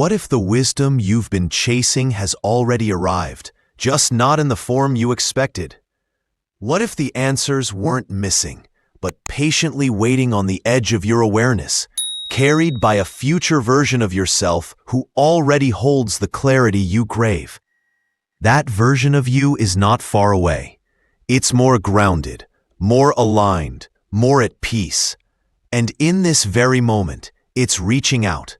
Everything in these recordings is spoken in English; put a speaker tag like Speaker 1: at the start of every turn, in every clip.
Speaker 1: What if the wisdom you've been chasing has already arrived, just not in the form you expected? What if the answers weren't missing, but patiently waiting on the edge of your awareness, carried by a future version of yourself who already holds the clarity you crave? That version of you is not far away. It's more grounded, more aligned, more at peace. And in this very moment, it's reaching out,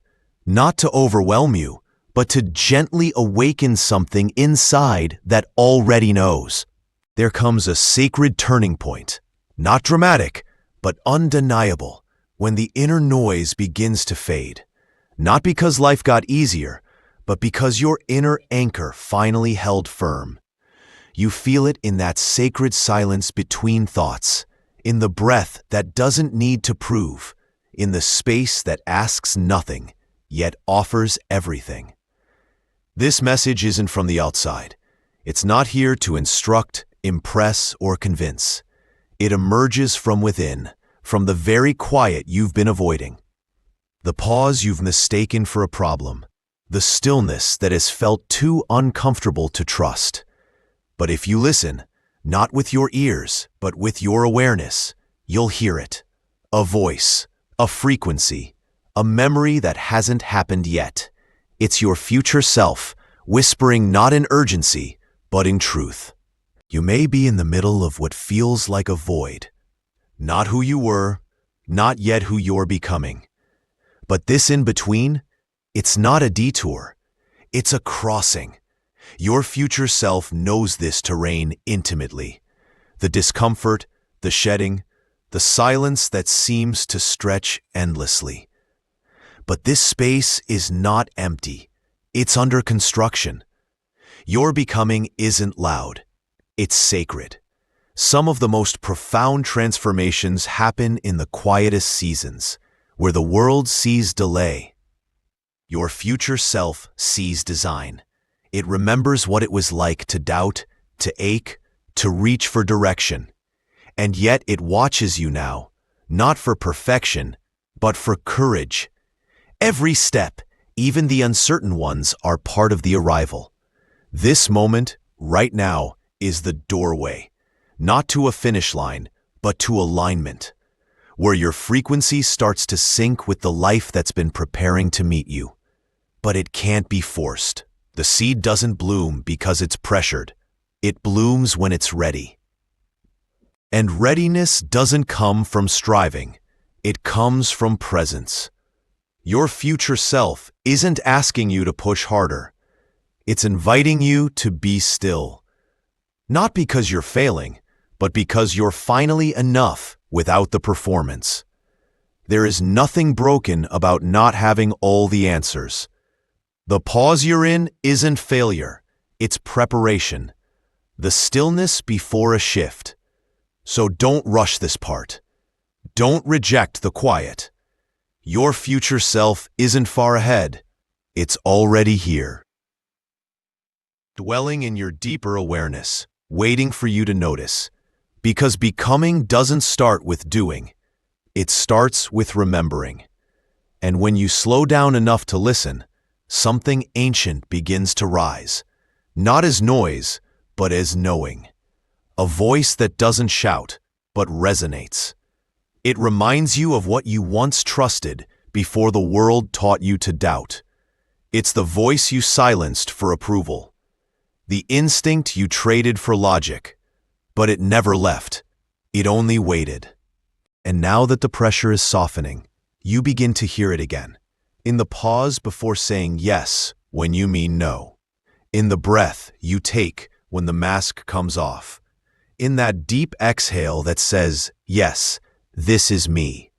Speaker 1: not to overwhelm you, but to gently awaken something inside that already knows. There comes a sacred turning point, not dramatic, but undeniable, when the inner noise begins to fade. Not because life got easier, but because your inner anchor finally held firm. You feel it in that sacred silence between thoughts, in the breath that doesn't need to prove, in the space that asks nothing, yet offers everything. This message isn't from the outside. It's not here to instruct, impress, or convince. It emerges from within, from the very quiet you've been avoiding. The pause you've mistaken for a problem, the stillness that has felt too uncomfortable to trust. But if you listen, not with your ears, but with your awareness, you'll hear it. A voice, a frequency, a memory that hasn't happened yet. It's your future self, whispering not in urgency, but in truth. You may be in the middle of what feels like a void. Not who you were, not yet who you're becoming. But this in between, it's not a detour. It's a crossing. Your future self knows this terrain intimately. The discomfort, the shedding, the silence that seems to stretch endlessly. But this space is not empty. It's under construction. Your becoming isn't loud. It's sacred. Some of the most profound transformations happen in the quietest seasons, where the world sees delay. Your future self sees design. It remembers what it was like to doubt, to ache, to reach for direction. And yet it watches you now, not for perfection, but for courage. Every step, even the uncertain ones, are part of the arrival. This moment, right now, is the doorway, not to a finish line, but to alignment, where your frequency starts to sync with the life that's been preparing to meet you. But it can't be forced. The seed doesn't bloom because it's pressured. It blooms when it's ready. And readiness doesn't come from striving. It comes from presence. Your future self isn't asking you to push harder. It's inviting you to be still. Not because you're failing, but because you're finally enough without the performance. There is nothing broken about not having all the answers. The pause you're in isn't failure, it's preparation. The stillness before a shift. So don't rush this part. Don't reject the quiet. Your future self isn't far ahead. It's already here. Dwelling in your deeper awareness, waiting for you to notice. Because becoming doesn't start with doing. It starts with remembering. And when you slow down enough to listen, something ancient begins to rise. Not as noise, but as knowing. A voice that doesn't shout, but resonates. It reminds you of what you once trusted before the world taught you to doubt. It's the voice you silenced for approval. The instinct you traded for logic. But it never left. It only waited. And now that the pressure is softening, you begin to hear it again. In the pause before saying yes when you mean no. In the breath you take when the mask comes off. In that deep exhale that says, yes, this is me.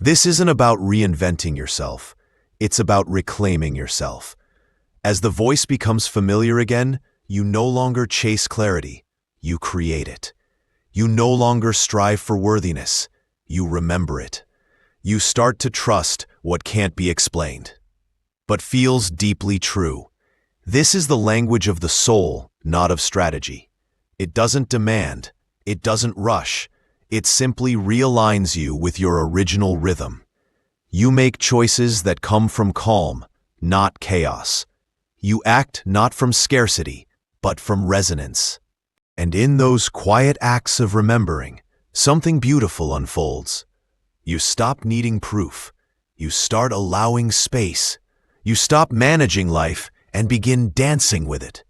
Speaker 1: This isn't about reinventing yourself. It's about reclaiming yourself. As the voice becomes familiar again, you no longer chase clarity. You create it. You no longer strive for worthiness. You remember it. You start to trust what can't be explained, but feels deeply true. This is the language of the soul, not of strategy. It doesn't demand. It doesn't rush. It simply realigns you with your original rhythm. You make choices that come from calm, not chaos. You act not from scarcity, but from resonance. And in those quiet acts of remembering, something beautiful unfolds. You stop needing proof. You start allowing space. You stop managing life and begin dancing with it.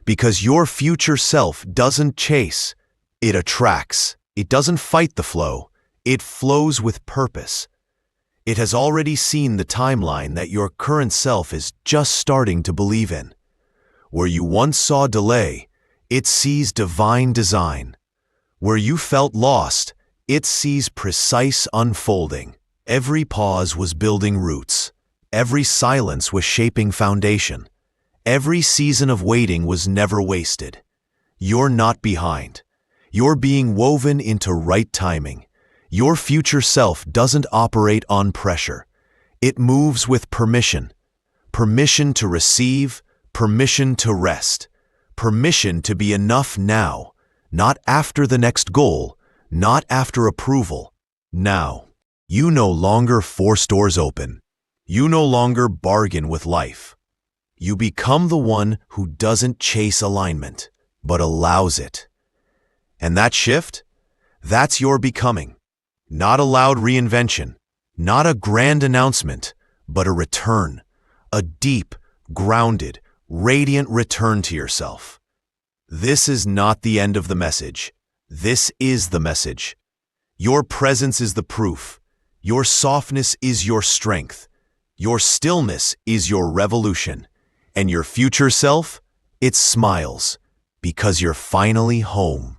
Speaker 1: Because your future self doesn't chase, it attracts. It doesn't fight the flow. It flows with purpose. It has already seen the timeline that your current self is just starting to believe in. Where you once saw delay, it sees divine design. Where you felt lost, it sees precise unfolding. Every pause was building roots. Every silence was shaping foundation. Every season of waiting was never wasted. You're not behind. You're being woven into right timing. Your future self doesn't operate on pressure. It moves with permission. Permission to receive, permission to rest, permission to be enough now, not after the next goal, not after approval. Now, you no longer force doors open. You no longer bargain with life. You become the one who doesn't chase alignment, but allows it. And that shift? That's your becoming. Not a loud reinvention, not a grand announcement, but a return, a deep, grounded, radiant return to yourself. This is not the end of the message. This is the message. Your presence is the proof. Your softness is your strength. Your stillness is your revolution. And your future self, it smiles because you're finally home.